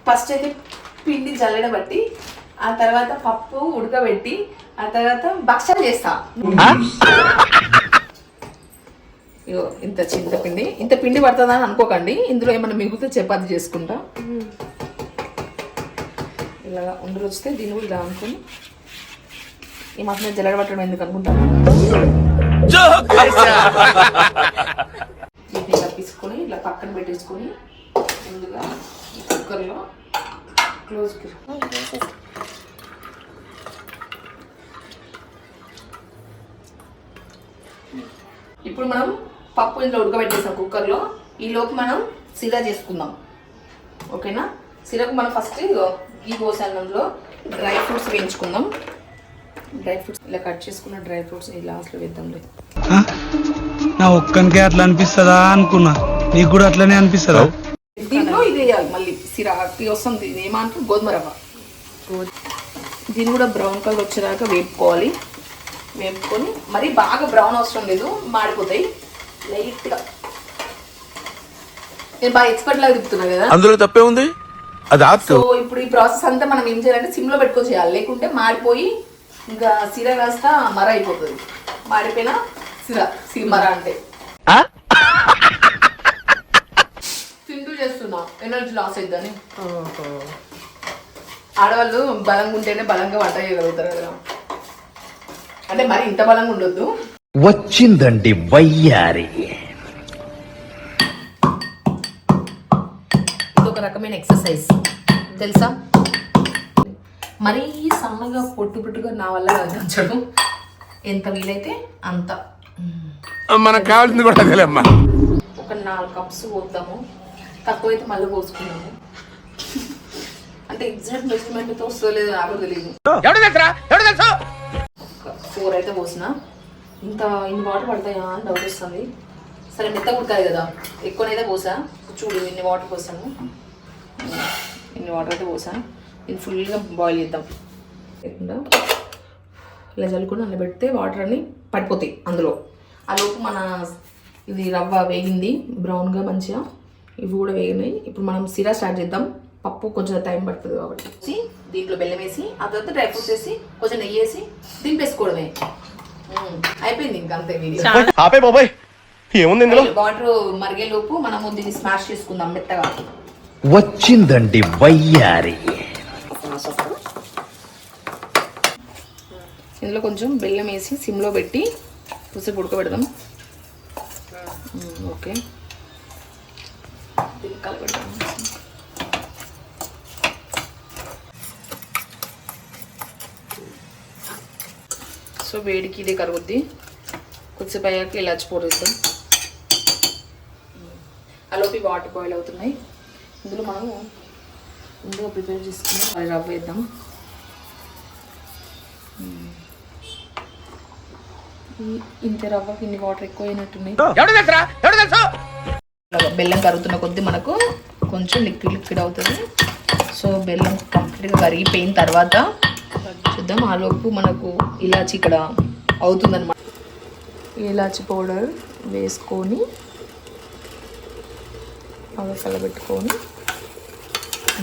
First అయితే పిండి జల్లెడబట్టి ఆ తర్వాత పప్పు ఉడకబెట్టి ఆ తర్వాత భక్షాలు చేస్తా. ఇగో ఇంత చింతపిండి, ఇంత పిండి పడుతుందా అని అనుకోకండి, ఇందులో ఏమైనా మిగిలితే చపాతి చేసుకుంటా. ఇలా ఉండలు వస్తే దీన్ని కూడా ఇలా అనుకుని ఈ మాత్రం జల్లెడ పట్టడం ఎందుకు అనుకుంటాను. వీటిని ఇలా తీసుకొని ఇలా పక్కన పెట్టేసుకొని ముందుగా కుక్కర్లో క్లోజ్. ఇప్పుడు మనం పప్పు ఇంట్లో ఉడకబెట్టేసాం కుక్కర్లో. ఈ లోపు మనం సిరా చేసుకుందాం, ఓకేనా? సిరకు మనం ఫస్ట్ ఈ గోసానంలో డ్రై ఫ్రూట్స్ వేయించుకుందాం. డ్రై ఫ్రూట్స్ ఇలా కట్ చేసుకున్న డ్రై ఫ్రూట్స్ ఈ లాస్ట్లో వేద్దాంలే. నా ఒక్కనికే అట్లా అనిపిస్తుందా అనుకున్నా, నీకు కూడా అట్లనే అనిపిస్తుందా? దీంట్లో ఇది వేయాలి మళ్ళీ సిరాకి వస్తుంది. ఇది ఏమంటారు, గోధుమ రవ్వ. దీన్ని కూడా బ్రౌన్ కలర్ వచ్చేదాకా వేపుకోవాలి. వేపుకొని మరి బాగా బ్రౌన్ అవసరం లేదు, మాడిపోతాయి లైట్గా. నేను బాగా ఎక్స్పర్ట్ లాగా తిప్పుతున్నా కదా, అందులో తప్పే ఉంది. సో ఇప్పుడు ఈ ప్రాసెస్ అంతా మనం ఏం చేయాలంటే సిమ్లో పెట్టుకొని చేయాలి, లేకుంటే మాడిపోయి ఇంకా సిర కాస్త మర అయిపోతుంది. మాడిపోయిన సిమర అంటే తింటూ చేస్తున్నా, ఎనర్జీ లాస్ అయిద్దని. ఆడవాళ్ళు బలంగా ఉంటేనే బలంగా వంట చేయగలుగుతారు కదా, అంటే మరి ఇంత బలంగా ఉండొద్దు. వచ్చిందండి వయ్యారి. ఇది ఒక రకమైన ఎక్సర్సైజ్ తెలుసా. మరీ సన్నగా పొట్టు పొట్టుగా నా వల్ల దంచడం, ఎంత వీలైతే అంత. మనకు కావాల్సింది కూడా అదేలేమ్మా. ఒక 4 కప్స్ పోద్దాము, తక్కువైతే మళ్ళీ పోసుకున్నాము. అంటే ఎగ్జాక్ట్ మెజర్మెంట్తో వస్తలేదు, నాకు తెలియదు. 4 అయితే పోసిన. ఇన్ని వాటర్ పడతాయా అని డౌట్ వస్తుంది. సరే మెత్త ఉడకాలి కదా, ఎక్కువనైతే పోసా. చూడు ఇన్ని వాటర్ పోసాను, ఇన్ని వాటర్ అయితే పోసా. దీన్ని ఫుల్గా బాయిల్ చేద్దాం. లేకుండా ఇలా చల్లుకొని అందులో పెడితే వాటర్ అన్ని పడిపోతాయి అందులో. ఆ లోపు మన ఇది రవ్వ వేగింది బ్రౌన్గా మంచిగా, ఇవి కూడా వేగినాయి. ఇప్పుడు మనం సిరా స్టార్ట్ చేద్దాం. పప్పు కొంచెం టైం పడుతుంది కాబట్టి దీంట్లో బెల్లం వేసి ఆ తర్వాత డ్రై ఫ్రూట్స్ వేసి కొంచెం నెయ్యి వేసి దింపేసుకోవడమే. అయిపోయింది ఇంకా అంతే. వాటర్ మరిగే లోపు మనము దీన్ని స్మాష్ చేసుకుందాం మెత్తగా. వచ్చిందండి వయ్యారి. ఇందులో కొంచెం బెల్లం వేసి సిమ్లో పెట్టి కొద్దిసేపు ఉడకబెడదాం. ఓకే, కలపెడదాం. సో వేడికి ఇదే కరుగుద్ది. కొద్దిసేపు అయ్యాక ఇలాచి పౌడర్ వేద్దాం. అలాపి వాటర్ బాయిల్ అవుతున్నాయి. ఇందులో మనం ముందుగా ప్రిపేర్ చేసుకుని రవ్వ వేద్దాం. ఇంత రవ్వకి ఇన్ని వాటర్ ఎక్కువ అయినట్టున్నాయి. బెల్లం కరుగుతున్న కొద్దీ మనకు కొంచెం లిక్విడ్ అవుతుంది. సో బెల్లం కంప్లీట్గా కరిగిపోయిన తర్వాత చూద్దాం. ఆ లోపు మనకు ఇలాచి ఇక్కడ అవుతుందన్నమాట. ఇలాచి పౌడర్ వేసుకొని బాగా కలబెట్టుకొని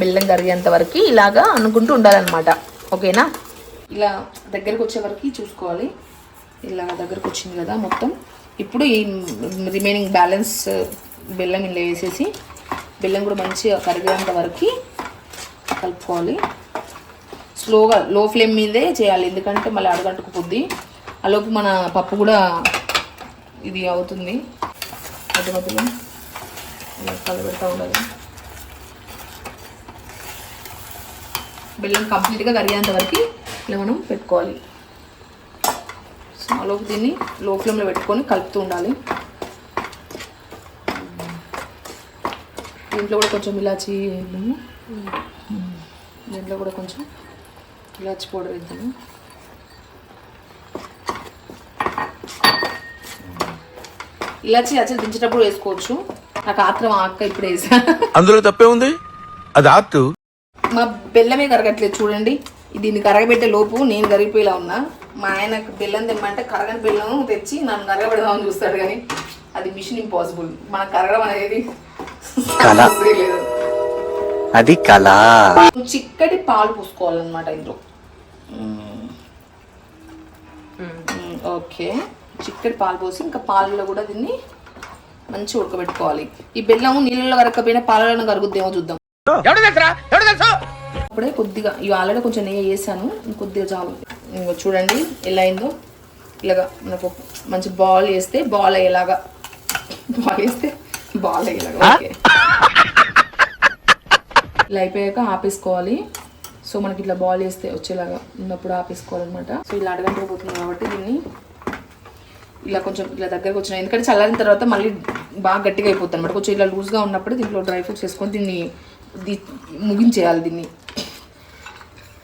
బెల్లం కరిగేంత వరకు ఇలాగా అనుకుంటూ ఉండాలన్నమాట, ఓకేనా? ఇలా దగ్గరకు వచ్చే వరకు చూసుకోవాలి. ఇలా దగ్గరకు వచ్చింది కదా మొత్తం. ఇప్పుడు ఈ రిమైనింగ్ బ్యాలెన్స్ బెల్లం ఇలా వేసేసి బెల్లం కూడా మంచిగా కరిగేంత వరకు కలుపుకోవాలి. స్లోగా లో ఫ్లేమ్ మీదే చేయాలి, ఎందుకంటే మళ్ళీ అడగంటుకు పొద్ది. ఆలోపు మన పప్పు కూడా ఇది అవుతుంది. మధ్య మధ్యలో ఇలా కలబెడతా ఉండాలి. బెల్లం కంప్లీట్గా కరిగేంత వరకు ఇలా మనం పెట్టుకోవాలి. సో ఆలోపు దీన్ని లో ఫ్లేమ్లో పెట్టుకొని కలుపుతూ ఉండాలి. దీంట్లో కూడా కొంచెం ఇలాచి వేద్దాము. దీంట్లో కూడా కొంచెం ఇలాచి పౌడర్ వేద్దాము. ఇలాచి యాక్చువల్ దించేటప్పుడు వేసుకోవచ్చు. నాకు ఆత్రం అక్క ఇప్పుడు వేసా. అందులో తప్పే ఉంది, అది ఆర్ట్. మా బెల్లమే కరగట్లేదు చూడండి. దీన్ని కరగబెట్టే లోపు నేను కరిగిపోయేలా ఉన్నా. మా ఆయనకు బెల్లం తెమ్మంటే కరగని బెల్లం తెచ్చి నన్ను కరగబెడదామని చూస్తాడు, కానీ అది మిషన్ ఇంపాసిబుల్. మనకు కరగడం అనేది లేదు. అది కళ. చిక్కటి పాలు పోసుకోవాలన్నమాట ఇందులో. ఓకే, చిక్కటి పాలు పోసి ఇంకా పాలలో కూడా దీన్ని మంచిగా ఉడకబెట్టుకోవాలి. ఈ బెల్లం నీళ్ళలో కరగకపోయినా పాలలో కరుగుద్దేమో చూద్దాం. అప్పుడే కొద్దిగా ఇవి ఆల్రెడీ కొంచెం నెయ్యి వేసాను, కొద్దిగా చాలు. ఇంకో చూడండి ఎలా అయిందో. ఇలాగా మనకు మంచి బాల్ వేస్తే బాల్ అయ్యేలాగా, ఓకే. ఇలా అయిపోయాక ఆపేసుకోవాలి. సో మనకి ఇట్లా బాల్ వేస్తే వచ్చేలాగా ఉన్నప్పుడు ఆపేసుకోవాలన్నమాట. సో ఇలా అడగంటే పోతుంది కాబట్టి దీన్ని ఇలా కొంచెం ఇలా దగ్గరకు వచ్చిన, ఎందుకంటే చల్లారిన తర్వాత మళ్ళీ బాగా గట్టిగా అయిపోతుంది అనమాట. కొంచెం ఇలా లూజ్గా ఉన్నప్పుడు దీంట్లో డ్రై ఫ్రూట్స్ వేసుకొని దీన్ని ముగించేయాలి.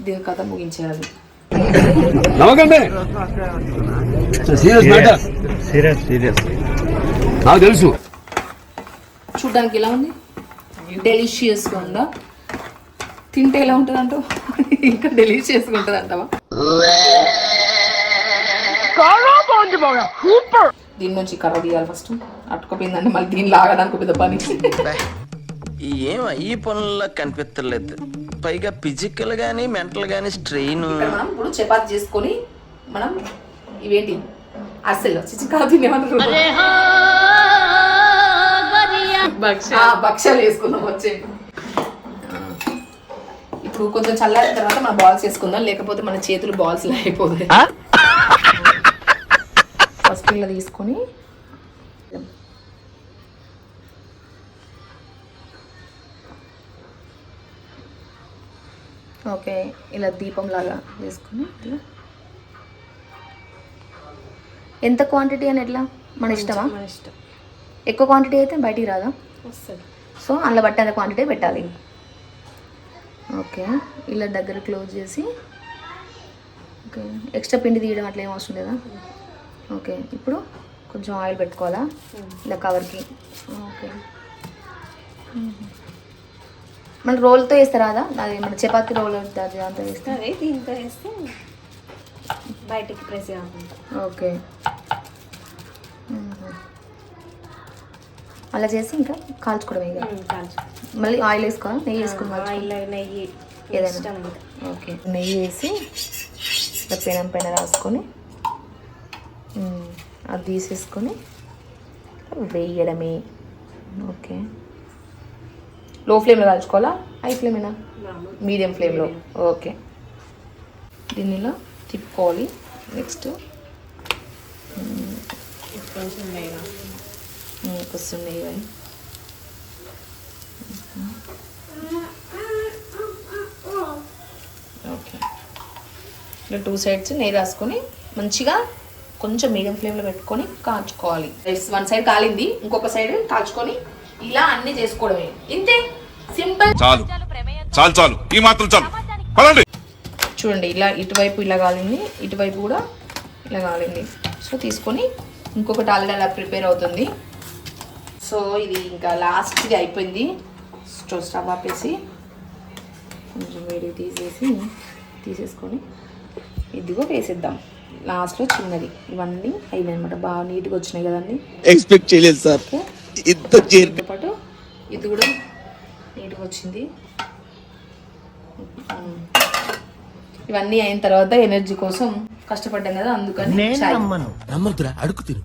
దీని కథ ముగించేయాలి. నాకు తెలుసు. చూడ్డానికి ఎలా ఉంది? డెలిషియస్గా ఉందా? తింటే ఎలా ఉంటుంది అంటావు? ఇంకా డెలిషియస్గా ఉంటుంది అంటావా? దీని నుంచి కర్ర తీయాలి ఫస్ట్. అట్టుకపోయిందంటే మళ్ళీ దీన్ని లాగడానికి పెద్ద పని. ఏం ఈ పనుల్లో కనిపించలేదు. పైగా ఫిజికల్ గానీ మెంటల్ గానీ స్ట్రెయిన్. మనం ఇప్పుడు చపాతి చేసుకొని మనం ఇవేంటి అరిసెలు చిచికాదు భక్ష్యాలు వేసుకుందాం. వచ్చే ఇప్పుడు కొంచెం చల్లారిన తర్వాత మనం బాల్స్ వేసుకుందాం, లేకపోతే మన చేతులు బాల్స్ అయిపోతాయి. ఫస్ట్ ఇలా తీసుకొని ఓకే ఇలా దీపం లాగా వేసుకొని ఇట్లా. ఎంత క్వాంటిటీ అని ఎట్లా మన ఇష్టమా? ఎక్కువ క్వాంటిటీ అయితే బయటికి రాదా? సో అందులో బట్టి అంత క్వాంటిటీ పెట్టాలి. ఓకే ఇలా దగ్గర క్లోజ్ చేసి, ఓకే ఎక్స్ట్రా పిండి తీయడం అట్లా ఏం అవసరం లేదా? ఓకే ఇప్పుడు కొంచెం ఆయిల్ పెట్టుకోవాలా ఇలా కవర్కి? ఓకే మన రోల్తో వేస్తారా? అదా అది మన చపాతి రోల్ అంతా వేస్తే దీంతో వేస్తే బయటికి ప్రెస్ కాకుండా. ఓకే అలా చేసి ఇంకా కాల్చుకోవడం. ఇక మళ్ళీ ఆయిల్ వేసుకోవాలి, నెయ్యి వేసుకోవాలి, నెయ్యి ఏదైనా. ఓకే నెయ్యి వేసి ఇలా పెనం రాసుకొని అది తీసేసుకొని వేయడమే. ఓకే లో ఫ్లేమ్లో కాల్చుకోవాలా? హై ఫ్లేమేనా? మీడియం ఫ్లేమ్లో. ఓకే దీన్ని ఇలా తిప్పుకోవాలి. నెక్స్ట్ కొంచెం నెయ్యి. ఓకే ఇలా 2 సైడ్స్ నెయ్యి రాసుకొని మంచిగా కొంచెం మీడియం ఫ్లేమ్లో పెట్టుకొని కాల్చుకోవాలి. 1 సైడ్ కాలింది, ఇంకొక సైడ్ కాల్చుకొని ఇలా అన్ని చేసుకోవడమే. ఇంతే, సింపుల్. చాలు ఈ మాత్రం చాలు. పదండి. చూడండి ఇలా ఇటువైపు ఇలా కాలింది, ఇటువైపు కూడా ఇలా కాలింది. సో తీసుకొని ఇంకొకటి ఆల్రెడీ అలా ప్రిపేర్ అవుతుంది. సో ఇది ఇంకా లాస్ట్ది అయిపోయింది. స్టవ్ ఆపేసి కొంచెం వేడి తీసేసుకొని ఇదిగో వేసేద్దాం. లాస్ట్లో చిన్నది. ఇవన్నీ అయినాయి అనమాట. బాగా నీట్గా వచ్చినాయి కదండి. ఎక్స్పెక్ట్ చేయలేదు సార్. దీంతో పాటు ఇది కూడా నీట్గా వచ్చింది. ఇవన్నీ అయిన తర్వాత ఎనర్జీ కోసం కష్టపడ్డాం కదా, అందుకని నమ్మద్దురా, అడుగు తిను.